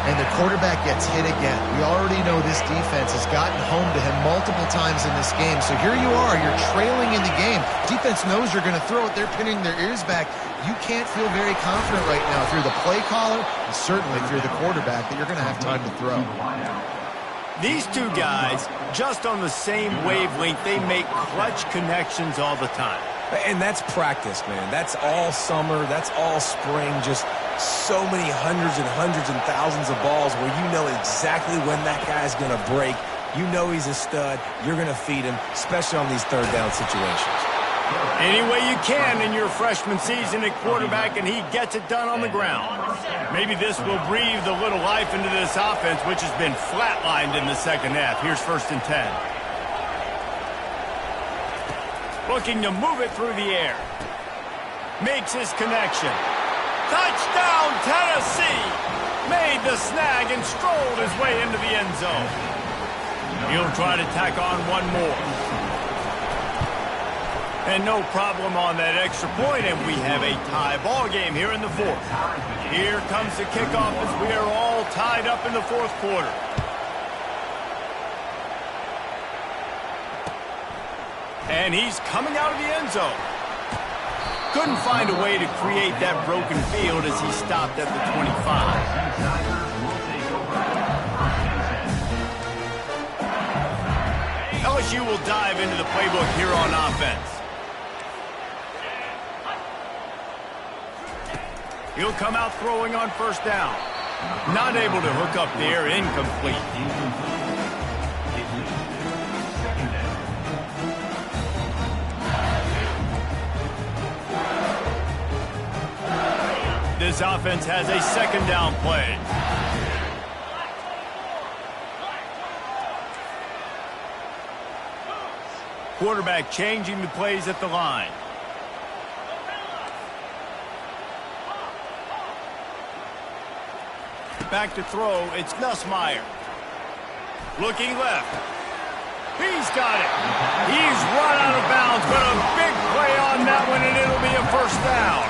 And the quarterback gets hit again. We already know this defense has gotten home to him multiple times in this game. So here you are, you're trailing in the game. Defense knows you're going to throw it. They're pinning their ears back. You can't feel very confident right now if you're the play caller, and certainly if you're the quarterback, that you're going to have time to throw. These two guys, just on the same wavelength, they make clutch connections all the time. And that's practice, man. That's all summer. That's all spring. Just so many hundreds and thousands of balls where you know exactly when that guy's going to break. You know he's a stud. You're going to feed him, especially on these 3rd down situations. Any way you can in your freshman season at quarterback, and he gets it done on the ground. Maybe this will breathe a little life into this offense, which has been flatlined in the 2nd half. Here's 1st and 10. Looking to move it through the air. Makes his connection. Touchdown, Tennessee! Made the snag and strolled his way into the end zone. He'll try to tack on one more. And no problem on that extra point, and we have a tie ball game here in the fourth. Here comes the kickoff as we are all tied up in the fourth quarter. And he's coming out of the end zone. Couldn't find a way to create that broken field as he stopped at the 25. LSU will dive into the playbook here on offense. He'll come out throwing on first down. Not able to hook up there, incomplete. This offense has a second down play. Quarterback changing the plays at the line. Back to throw, it's Nussmeier. Looking left. He's got it. He's run out of bounds, but a big play on that one, and it'll be a first down.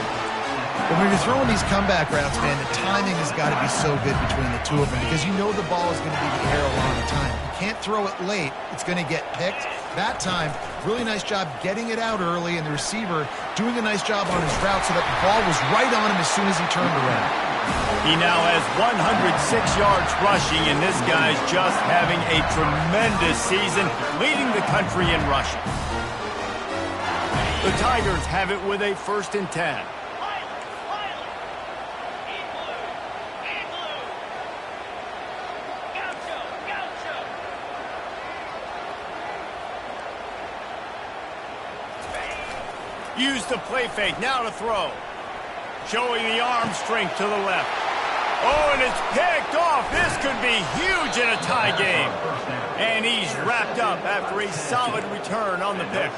But when you're throwing these comeback routes, man, the timing has got to be so good between the two of them because you know the ball is going to be in the air a lot of the time. You can't throw it late. It's going to get picked. That time, really nice job getting it out early, and the receiver doing a nice job on his route so that the ball was right on him as soon as he turned around. He now has 106 yards rushing, and this guy's just having a tremendous season, leading the country in rushing. The Tigers have it with a 1st and 10. Use the play fake, now to throw. Showing the arm strength to the left. Oh, and it's picked off. This could be huge in a tie game. And he's wrapped up after a solid return on the pick.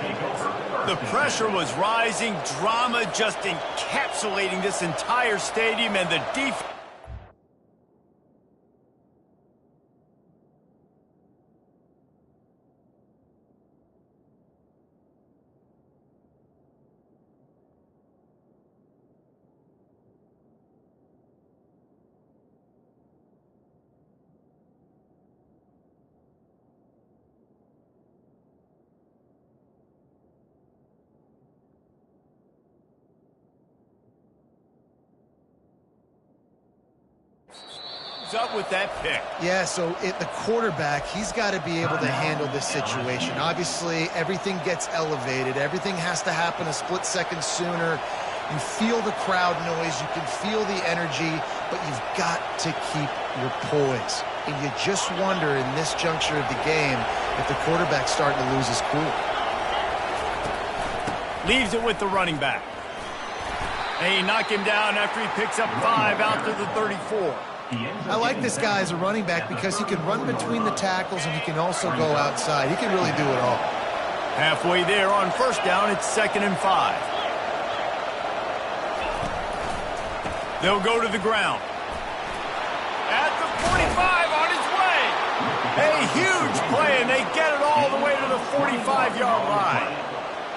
The pressure was rising, drama just encapsulating this entire stadium, and the defense. Up with that pick. Yeah, so the quarterback, he's got to be able to handle this situation. Obviously, everything gets elevated. Everything has to happen a split second sooner. You feel the crowd noise. You can feel the energy, but you've got to keep your poise. And you just wonder in this juncture of the game if the quarterback's starting to lose his cool. Leaves it with the running back. They knock him down after he picks up 5 out to the 34. I like this guy as a running back because he can run between the tackles and he can also go outside. He can really do it all. Halfway there on first down, it's 2nd and 5. They'll go to the ground. At the 45 on his way. A huge play, and they get it all the way to the 45-yard line.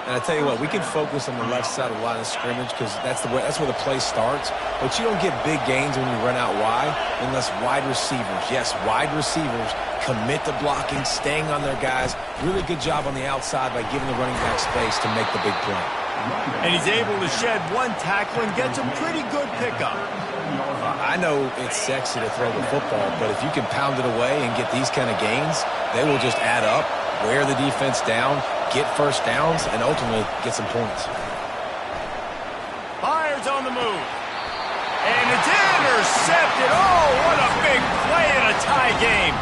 And I tell you what, we can focus on the left side of the line of scrimmage because that's where the play starts. But you don't get big gains when you run out wide unless wide receivers, yes, wide receivers commit to blocking, staying on their guys. Really good job on the outside by giving the running back space to make the big play. And he's able to shed one tackle and get some pretty good pickup. I know it's sexy to throw the football, but if you can pound it away and get these kind of gains, they will just add up, wear the defense down, get first downs, and ultimately get some points. Fires on the move. And it's intercepted. Oh, what a big play in a tie game.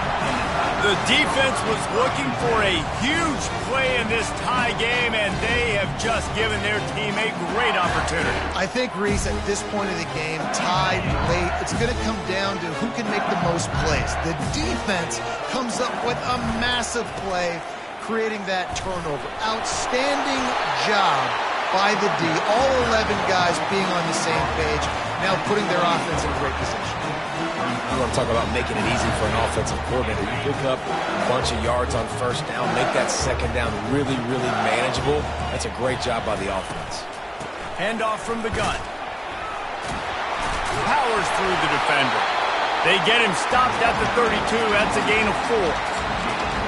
The defense was looking for a huge play in this tie game, and they have just given their team a great opportunity. I think, Reese, at this point of the game, tied late, it's going to come down to who can make the most plays. The defense comes up with a massive play, creating that turnover. Outstanding job by the D, all 11 guys being on the same page, now putting their offense in a great position. You want to talk about making it easy for an offensive coordinator. You pick up a bunch of yards on first down, make that second down really, really manageable. That's a great job by the offense. Handoff from the gun. Powers through the defender. They get him stopped at the 32. That's a gain of 4.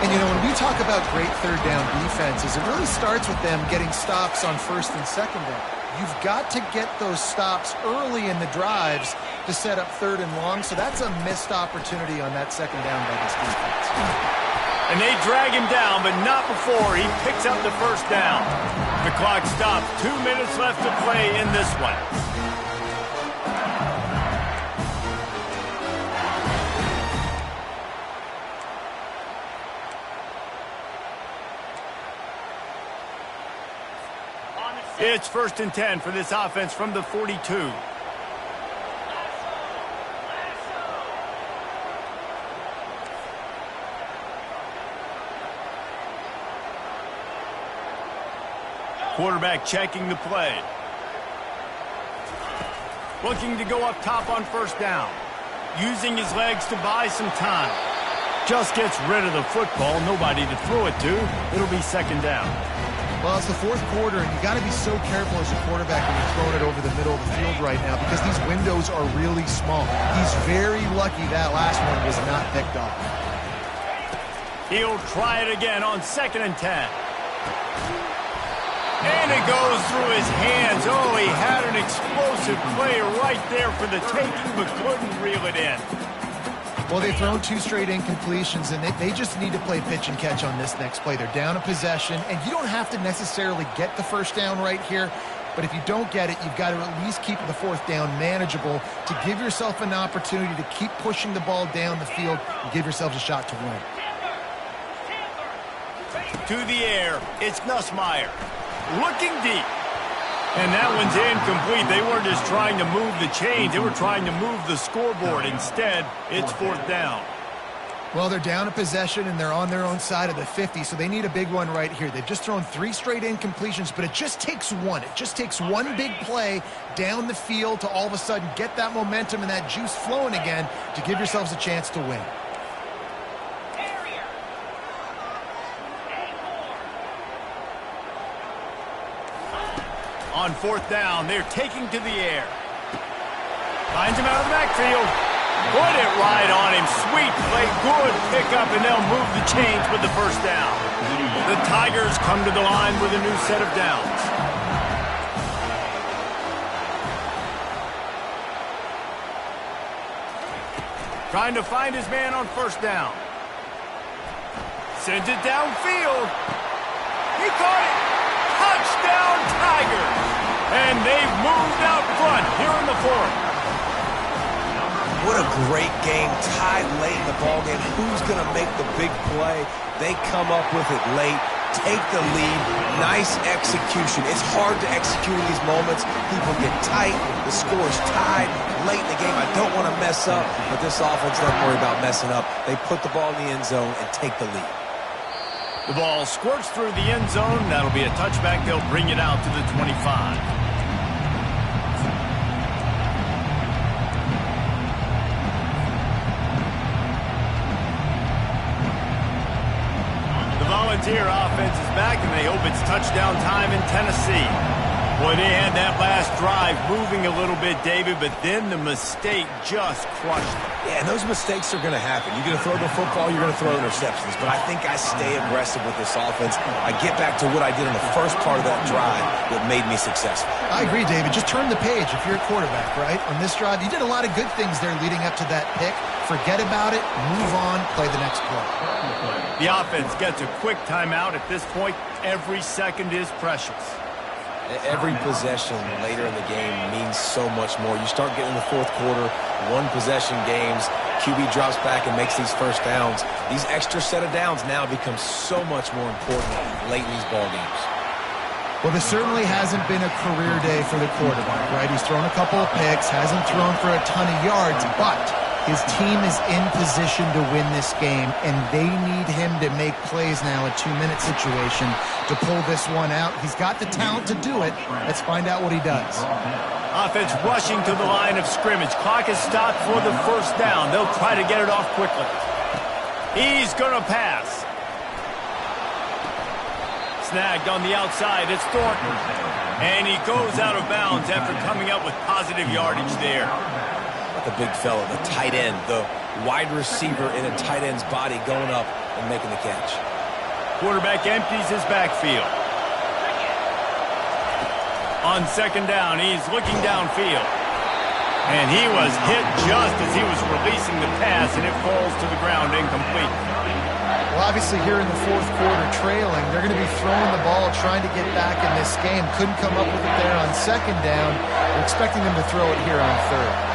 And, you know, when we talk about great third down defenses, it really starts with them getting stops on first and second down. You've got to get those stops early in the drives to set up third and long, so that's a missed opportunity on that second down by this defense. And they drag him down, but not before he picks up the first down. The clock stops. 2 minutes left to play in this one. It's 1st and 10 for this offense from the 42. Quarterback checking the play. Looking to go up top on first down. Using his legs to buy some time. Just gets rid of the football. Nobody to throw it to. It'll be second down. Well, it's the fourth quarter, and you got to be so careful as a quarterback when you're throwing it over the middle of the field right now because these windows are really small. He's very lucky that last one was not picked off. He'll try it again on 2nd and 10. And it goes through his hands. Oh, he had an explosive play right there for the taking, but couldn't reel it in. Well, they've thrown 2 straight incompletions, and they just need to play pitch and catch on this next play. They're down a possession, and you don't have to necessarily get the first down right here, but if you don't get it, you've got to at least keep the 4th down manageable to give yourself an opportunity to keep pushing the ball down the field and give yourselves a shot to win. To the air, it's Nussmeier. Looking deep. And that one's incomplete. They weren't just trying to move the chains. They were trying to move the scoreboard. Instead, it's 4th down. Well, they're down a possession, and they're on their own side of the 50, so they need a big one right here. They've just thrown 3 straight incompletions, but it just takes one. It just takes one big play down the field to all of a sudden get that momentum and that juice flowing again to give yourselves a chance to win. On 4th down, they're taking to the air. Finds him out of the backfield. Put it right on him. Sweet play. Good pickup, and they'll move the chains with the first down. The Tigers come to the line with a new set of downs. Trying to find his man on first down. Sends it downfield. He caught it. Touchdown, Tigers. And they've moved out front here in the 4th. What a great game, tied late in the ballgame. Who's going to make the big play? They come up with it late, take the lead. Nice execution. It's hard to execute in these moments. People get tight. The score is tied late in the game. I don't want to mess up, but this offense doesn't worry about messing up. They put the ball in the end zone and take the lead. The ball squirts through the end zone. That'll be a touchback. They'll bring it out to the 25. Volunteer offense is back, and they hope it's touchdown time in Tennessee. Boy, they had that last drive moving a little bit, David, but then the mistake just crushed them. Yeah, and those mistakes are going to happen. You're going to throw the football, you're going to throw interceptions. But I think I stay aggressive with this offense. I get back to what I did in the first part of that drive that made me successful. I agree, David. Just turn the page if you're a quarterback, right? On this drive, you did a lot of good things there leading up to that pick. Forget about it, move on, play the next play. The offense gets a quick timeout. At this point, every second is precious. Every possession later in the game means so much more. You start getting in the 4th quarter, 1-possession games, QB drops back and makes these first downs. These extra set of downs now become so much more important late in these ball games. Well, this certainly hasn't been a career day for the quarterback, right? He's thrown a couple of picks, hasn't thrown for a ton of yards, but His team is in position to win this game, and they need him to make plays now, a 2-minute situation, to pull this one out. He's got the talent to do it. Let's find out what he does. Offense rushing to the line of scrimmage. Clock is stopped for the first down. They'll try to get it off quickly. He's going to pass. Snagged on the outside. It's Thornton. And he goes out of bounds after coming up with positive yardage there. The big fella, the tight end, the wide receiver in a tight end's body going up and making the catch. Quarterback empties his backfield. On second down, he's looking downfield. And he was hit just as he was releasing the pass, and it falls to the ground incomplete. Well, obviously here in the fourth quarter trailing, they're going to be throwing the ball, trying to get back in this game. Couldn't come up with it there on second down. We're expecting them to throw it here on third.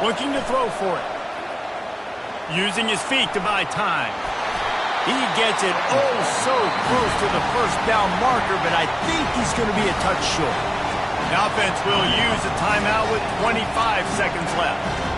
Looking to throw for it. Using his feet to buy time. He gets it oh so close to the first down marker, but I think he's going to be a touch short. The offense will use a timeout with 25 seconds left.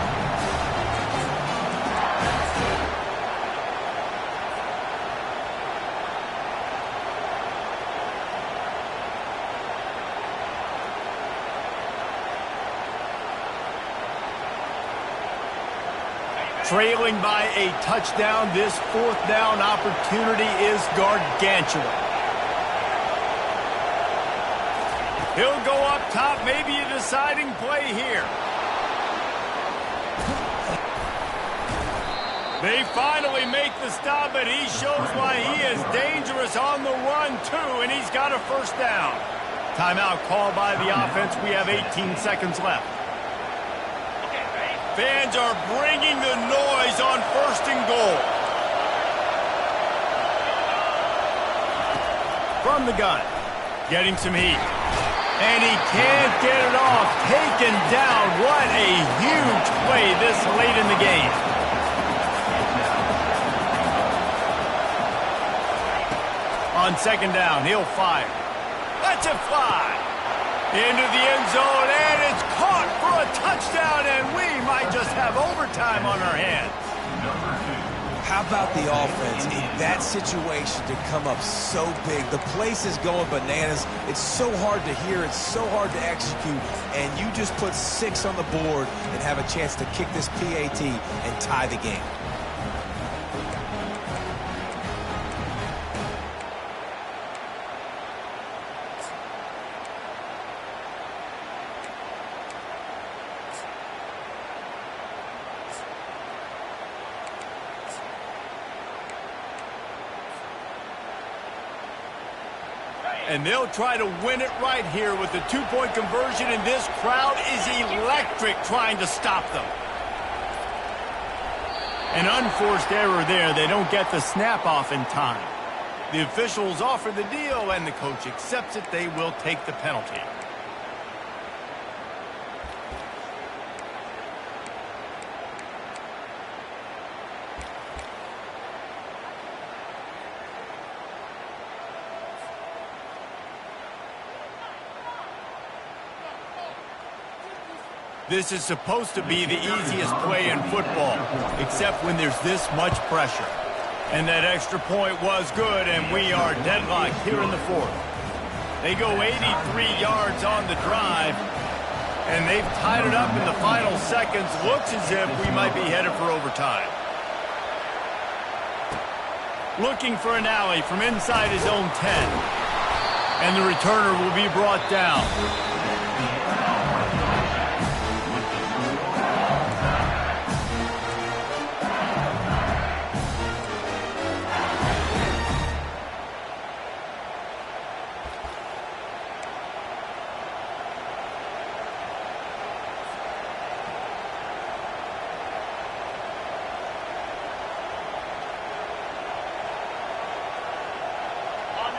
Trailing by a touchdown, this fourth down opportunity is gargantuan. He'll go up top, maybe a deciding play here. They finally make the stop, but he shows why he is dangerous on the run, too, and he's got a first down. Timeout called by the offense. We have 18 seconds left. Fans are bringing the noise on first and goal. From the gun, getting some heat. And he can't get it off. Taken down. What a huge play this late in the game. On second down, he'll fire. Let's it fly. Into the end zone, and it's caught for a touchdown, and we might just have overtime on our hands. How about the offense in that situation to come up so big? The place is going bananas. It's so hard to hear. It's so hard to execute, and you just put 6 on the board and have a chance to kick this PAT and tie the game. And they'll try to win it right here with the 2-point conversion, and this crowd is electric trying to stop them. An unforced error there. They don't get the snap off in time. The officials offer the deal, and the coach accepts it. They will take the penalty. This is supposed to be the easiest play in football, except when there's this much pressure. And that extra point was good, and we are deadlocked here in the fourth. They go 83 yards on the drive, and they've tied it up in the final seconds. Looks as if we might be headed for overtime. Looking for an alley from inside his own 10. And the returner will be brought down.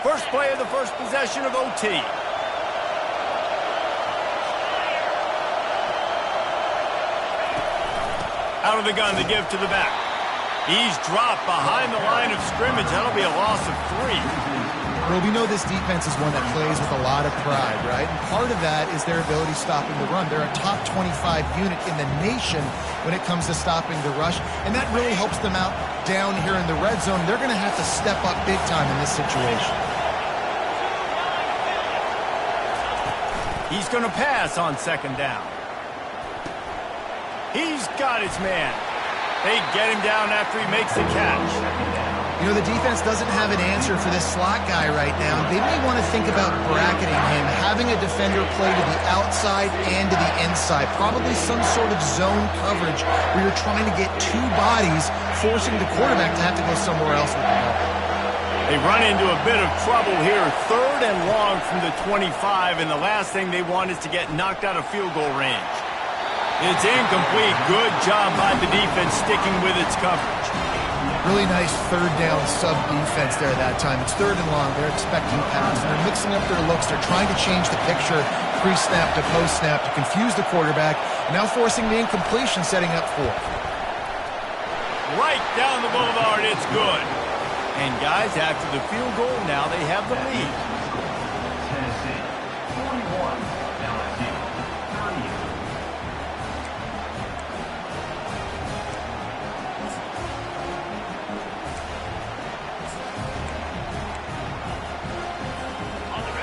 First play of the first possession of OT. Out of the gun, the give to the back. He's dropped behind the line of scrimmage. That'll be a loss of 3. Well, we know this defense is one that plays with a lot of pride, right? And part of that is their ability stopping the run. They're a top 25 unit in the nation when it comes to stopping the rush, and that really helps them out down here in the red zone. They're going to have to step up big time in this situation. He's going to pass on second down. He's got his man. They get him down after he makes the catch. You know, the defense doesn't have an answer for this slot guy right now. They may want to think about bracketing him, having a defender play to the outside and to the inside. Probably some sort of zone coverage where you're trying to get two bodies, forcing the quarterback to have to go somewhere else with the ball. They run into a bit of trouble here. 3rd and long from the 25, and the last thing they want is to get knocked out of field goal range. It's incomplete. Good job by the defense sticking with its coverage. Really nice 3rd down sub-defense there that time. It's 3rd and long. They're expecting pass, and they're mixing up their looks. They're trying to change the picture pre-snap to post-snap to confuse the quarterback, now forcing the incompletion, setting up 4th. Right down the boulevard, it's good. And guys, after the field goal, now they have the lead. Tennessee, 41. LSU, 30.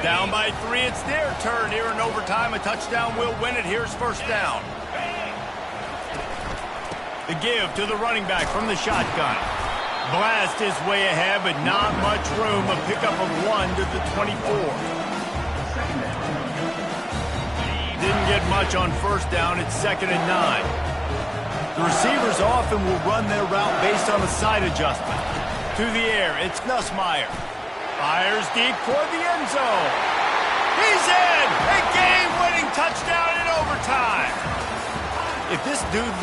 Down by 3, it's their turn here in overtime. A touchdown will win it. Here's first down. The give to the running back from the shotgun. Blast his way ahead, but not much room. A pickup of 1 to the 24. Didn't get much on first down. It's 2nd and 9. The receivers often will run their route based on a side adjustment. To the air, it's Nussmeier. Fires deep toward the end zone. He's in! A game-winning touchdown in overtime. If this dude were